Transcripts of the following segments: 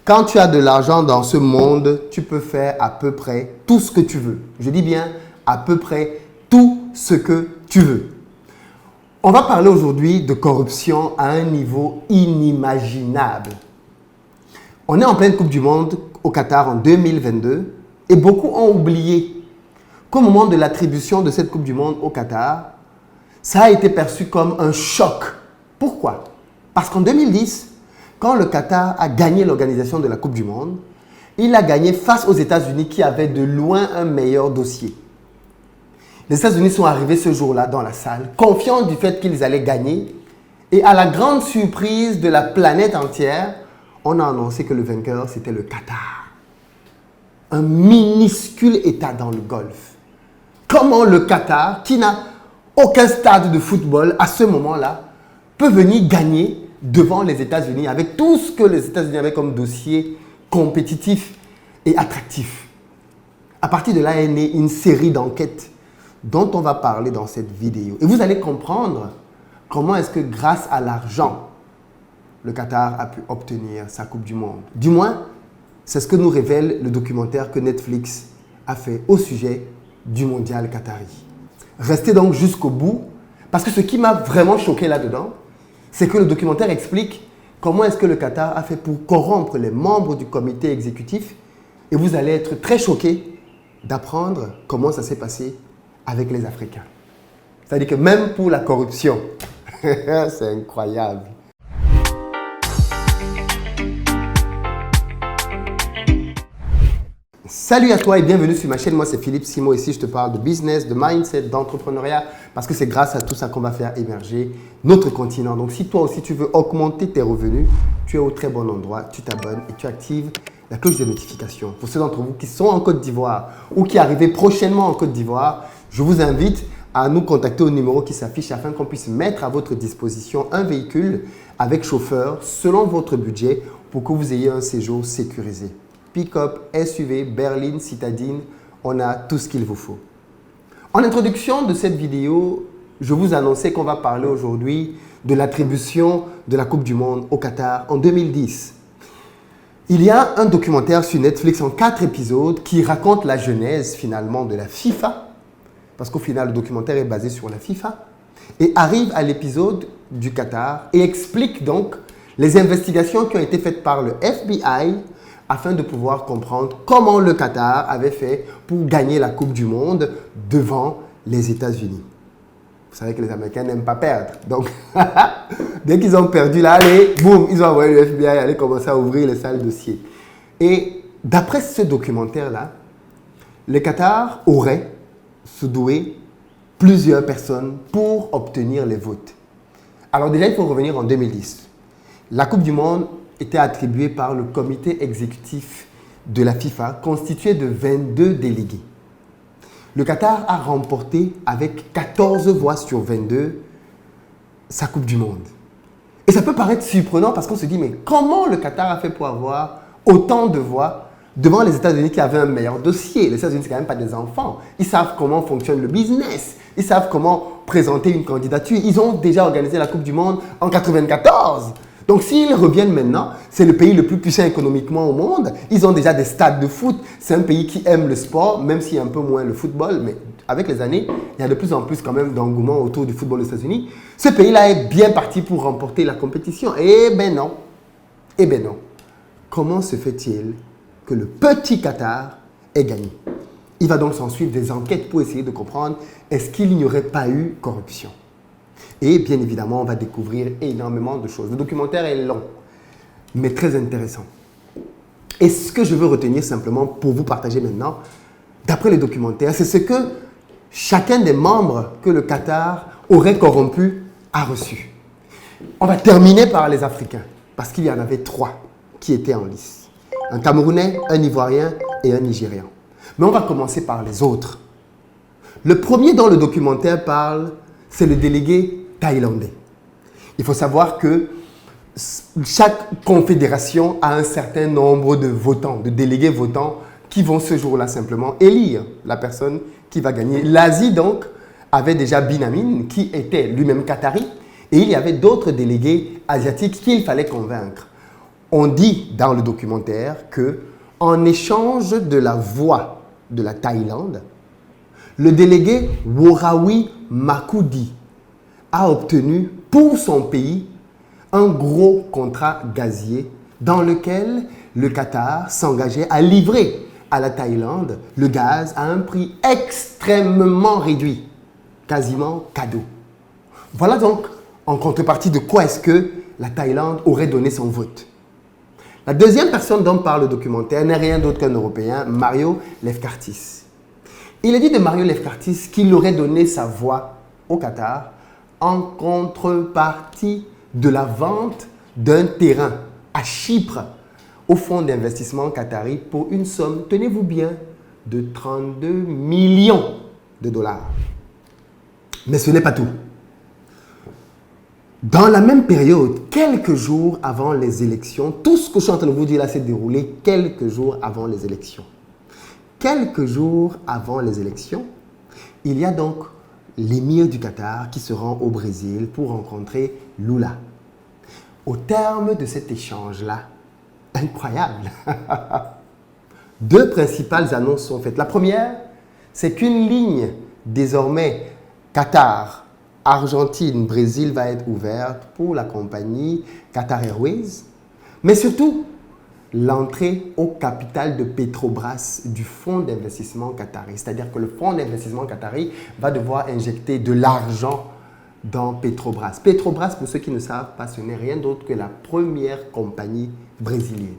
Quand tu as de l'argent dans ce monde, tu peux faire à peu près tout ce que tu veux. Je dis bien à peu près tout ce que tu veux. On va parler aujourd'hui de corruption à un niveau inimaginable. On est en pleine Coupe du Monde au Qatar en 2022 et beaucoup ont oublié qu'au moment de l'attribution de cette Coupe du Monde au Qatar, ça a été perçu comme un choc. Pourquoi? Parce qu'en 2010, quand le Qatar a gagné l'organisation de la Coupe du Monde, il a gagné face aux États-Unis qui avaient de loin un meilleur dossier. Les États-Unis sont arrivés ce jour-là dans la salle, confiants du fait qu'ils allaient gagner. Et à la grande surprise de la planète entière, on a annoncé que le vainqueur, c'était le Qatar. Un minuscule État dans le Golfe. Comment le Qatar, qui n'a aucun stade de football à ce moment-là, peut venir gagner devant les États-Unis avec tout ce que les États-Unis avaient comme dossier compétitif et attractif. À partir de là est née une série d'enquêtes dont on va parler dans cette vidéo. Et vous allez comprendre comment est-ce que grâce à l'argent, le Qatar a pu obtenir sa Coupe du Monde. Du moins, c'est ce que nous révèle le documentaire que Netflix a fait au sujet du mondial qatari. Restez donc jusqu'au bout, parce que ce qui m'a vraiment choqué là-dedans, c'est que le documentaire explique comment est-ce que le Qatar a fait pour corrompre les membres du comité exécutif. Et vous allez être très choqués d'apprendre comment ça s'est passé avec les Africains. C'est-à-dire que même pour la corruption, c'est incroyable. Salut à toi et bienvenue sur ma chaîne. Moi, c'est Philippe Simo. Ici, je te parle de business, de mindset, d'entrepreneuriat parce que c'est grâce à tout ça qu'on va faire émerger notre continent. Donc, si toi aussi, tu veux augmenter tes revenus, tu es au très bon endroit. Tu t'abonnes et tu actives la cloche des notifications. Pour ceux d'entre vous qui sont en Côte d'Ivoire ou qui arrivent prochainement en Côte d'Ivoire, je vous invite à nous contacter au numéro qui s'affiche afin qu'on puisse mettre à votre disposition un véhicule avec chauffeur selon votre budget pour que vous ayez un séjour sécurisé. Pick-up, SUV, berline, citadine, on a tout ce qu'il vous faut. En introduction de cette vidéo, je vous annonçais qu'on va parler aujourd'hui de l'attribution de la Coupe du Monde au Qatar en 2010. Il y a un documentaire sur Netflix en 4 épisodes qui raconte la genèse finalement de la FIFA, parce qu'au final, le documentaire est basé sur la FIFA, et arrive à l'épisode du Qatar et explique donc les investigations qui ont été faites par le FBI afin de pouvoir comprendre comment le Qatar avait fait pour gagner la Coupe du Monde devant les États-Unis. Vous savez que les Américains n'aiment pas perdre. Donc, dès qu'ils ont perdu, là, allez, boum, ils ont envoyé le FBI aller commencer à ouvrir les sales dossiers. Et d'après ce documentaire-là, le Qatar aurait sous-doué plusieurs personnes pour obtenir les votes. Alors déjà, il faut revenir en 2010. La Coupe du Monde était attribuée par le comité exécutif de la FIFA, constitué de 22 délégués. Le Qatar a remporté avec 14 voix sur 22 sa Coupe du Monde. Et ça peut paraître surprenant parce qu'on se dit, mais comment le Qatar a fait pour avoir autant de voix devant les États-Unis qui avaient un meilleur dossier? Les États-Unis, ce n'est quand même pas des enfants. Ils savent comment fonctionne le business. Ils savent comment présenter une candidature. Ils ont déjà organisé la Coupe du Monde en 1994. Donc, s'ils reviennent maintenant, c'est le pays le plus puissant économiquement au monde. Ils ont déjà des stades de foot. C'est un pays qui aime le sport, même s'il y a un peu moins le football. Mais avec les années, il y a de plus en plus quand même d'engouement autour du football aux États-Unis. Ce pays-là est bien parti pour remporter la compétition. Eh ben non. Eh ben non. Comment se fait-il que le petit Qatar ait gagné? Il va donc s'en suivre des enquêtes pour essayer de comprendre est-ce qu'il n'y aurait pas eu corruption. Et bien évidemment, on va découvrir énormément de choses. Le documentaire est long, mais très intéressant. Et ce que je veux retenir simplement pour vous partager maintenant, d'après le documentaire, c'est ce que chacun des membres que le Qatar aurait corrompu a reçu. On va terminer par les Africains, parce qu'il y en avait 3 qui étaient en lice. Un Camerounais, un Ivoirien et un Nigérian. Mais on va commencer par les autres. Le premier dont le documentaire parle, c'est le délégué thaïlandais. Il faut savoir que chaque confédération a un certain nombre de votants, de délégués votants qui vont ce jour-là simplement élire la personne qui va gagner. L'Asie donc avait déjà Bin Amin qui était lui-même qatari et il y avait d'autres délégués asiatiques qu'il fallait convaincre. On dit dans le documentaire que, en échange de la voix de la Thaïlande, le délégué Worawi Makudi a obtenu pour son pays un gros contrat gazier dans lequel le Qatar s'engageait à livrer à la Thaïlande le gaz à un prix extrêmement réduit, quasiment cadeau. Voilà donc en contrepartie de quoi est-ce que la Thaïlande aurait donné son vote. La deuxième personne dont parle le documentaire n'est rien d'autre qu'un Européen, Mario Lefkartis. Il est dit de Mario Lefkartis qu'il aurait donné sa voix au Qatar en contrepartie de la vente d'un terrain à Chypre au fonds d'investissement qatari pour une somme, tenez-vous bien, de 32 millions de dollars. Mais ce n'est pas tout. Dans la même période, quelques jours avant les élections, tout ce que je suis en train de vous dire là s'est déroulé quelques jours avant les élections. Quelques jours avant les élections, il y a donc l'émir du Qatar qui se rend au Brésil pour rencontrer Lula. Au terme de cet échange-là, incroyable, deux principales annonces sont faites. La première, c'est qu'une ligne désormais Qatar, Argentine, Brésil va être ouverte pour la compagnie Qatar Airways, mais surtout l'entrée au capital de Petrobras du fonds d'investissement qatari. C'est-à-dire que le fonds d'investissement qatari va devoir injecter de l'argent dans Petrobras. Petrobras, pour ceux qui ne savent pas, ce n'est rien d'autre que la première compagnie brésilienne.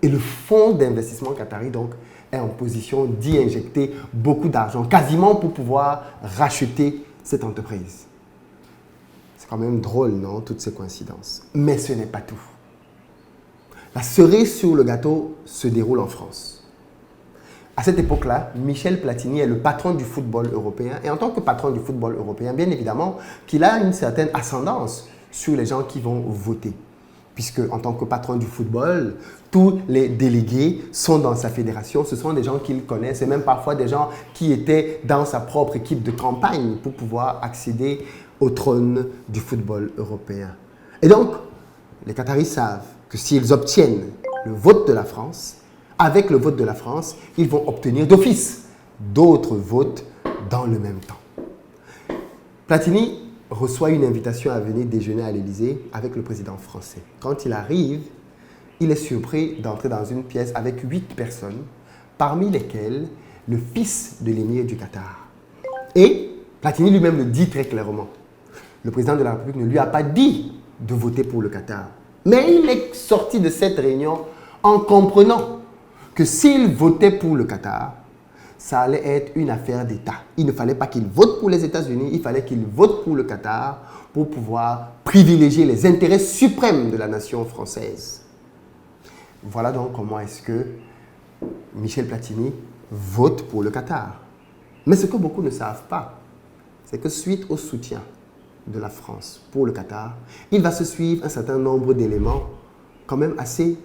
Et le fonds d'investissement qatari, donc, est en position d'y injecter beaucoup d'argent, quasiment pour pouvoir racheter cette entreprise. C'est quand même drôle, non, toutes ces coïncidences. Mais ce n'est pas tout. La cerise sur le gâteau se déroule en France. À cette époque-là, Michel Platini est le patron du football européen. Et en tant que patron du football européen, bien évidemment, qu'il a une certaine ascendance sur les gens qui vont voter. Puisque, en tant que patron du football, tous les délégués sont dans sa fédération. Ce sont des gens qu'il connaît. C'est même parfois des gens qui étaient dans sa propre équipe de campagne pour pouvoir accéder au trône du football européen. Et donc, les Qataris savent que s'ils obtiennent le vote de la France, avec le vote de la France, ils vont obtenir d'office d'autres votes dans le même temps. Platini reçoit une invitation à venir déjeuner à l'Élysée avec le président français. Quand il arrive, il est surpris d'entrer dans une pièce avec 8 personnes, parmi lesquelles le fils de l'émir du Qatar. Et Platini lui-même le dit très clairement. Le président de la République ne lui a pas dit de voter pour le Qatar. Mais il est sorti de cette réunion en comprenant que s'il votait pour le Qatar, ça allait être une affaire d'État. Il ne fallait pas qu'il vote pour les États-Unis, il fallait qu'il vote pour le Qatar pour pouvoir privilégier les intérêts suprêmes de la nation française. Voilà donc comment est-ce que Michel Platini vote pour le Qatar. Mais ce que beaucoup ne savent pas, c'est que suite au soutien de la France pour le Qatar, il va se suivre un certain nombre d'éléments quand même assez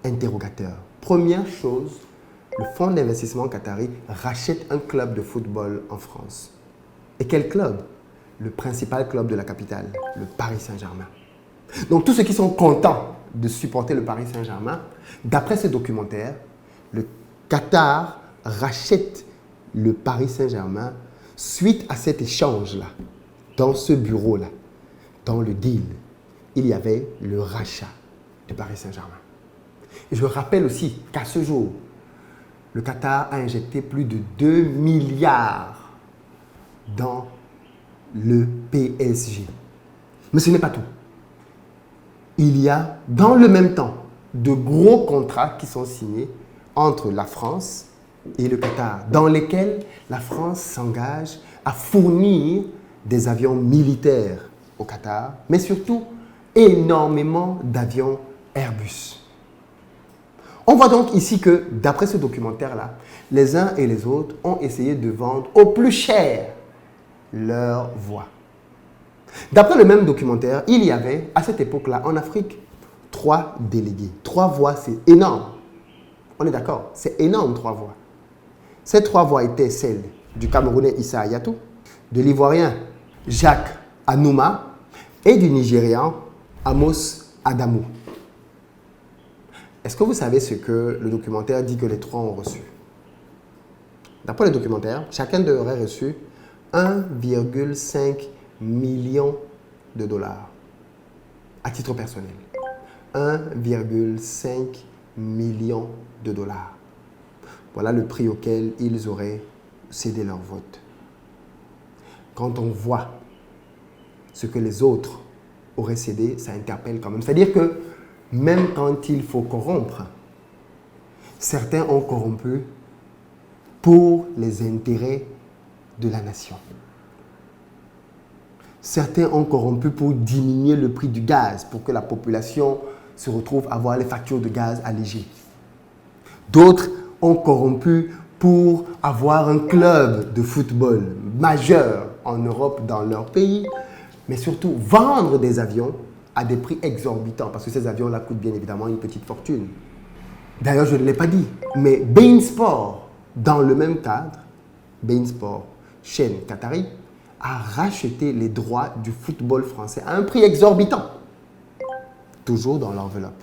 interrogateurs. Première chose, le fonds d'investissement qatari rachète un club de football en France. Et quel club? Le principal club de la capitale, le Paris Saint-Germain. Donc tous ceux qui sont contents de supporter le Paris Saint-Germain, d'après ce documentaire, le Qatar rachète le Paris Saint-Germain suite à cet échange-là. Dans ce bureau-là, dans le deal, il y avait le rachat du Paris Saint-Germain. Et je rappelle aussi qu'à ce jour, le Qatar a injecté plus de 2 milliards dans le PSG. Mais ce n'est pas tout. Il y a, dans le même temps, de gros contrats qui sont signés entre la France et le Qatar, dans lesquels la France s'engage à fournir des avions militaires au Qatar, mais surtout énormément d'avions Airbus. On voit donc ici que, d'après ce documentaire-là, les uns et les autres ont essayé de vendre au plus cher leur voix. D'après le même documentaire, il y avait, à cette époque-là, en Afrique, 3 délégués. 3 voix, c'est énorme. On est d'accord, c'est énorme, 3 voix. Ces 3 voix étaient celles du Camerounais Issa Hayatou, de l'Ivoirien Jacques Anouma et du Nigérian Amos Adamou. Est-ce que vous savez ce que le documentaire dit que les trois ont reçu? D'après le documentaire, chacun d'eux aurait reçu 1,5 million de dollars à titre personnel. 1,5 million de dollars. Voilà le prix auquel ils auraient cédé leur vote. Quand on voit ce que les autres auraient cédé, ça interpelle quand même. C'est-à-dire que même quand il faut corrompre, certains ont corrompu pour les intérêts de la nation. Certains ont corrompu pour diminuer le prix du gaz, pour que la population se retrouve à avoir les factures de gaz allégées. D'autres ont corrompu pour avoir un club de football majeur en Europe, dans leur pays, mais surtout vendre des avions à des prix exorbitants, parce que ces avions-là coûtent bien évidemment une petite fortune. D'ailleurs, je ne l'ai pas dit, mais beIN Sport, dans le même cadre, beIN Sport, chaîne qatari, a racheté les droits du football français à un prix exorbitant, toujours dans l'enveloppe.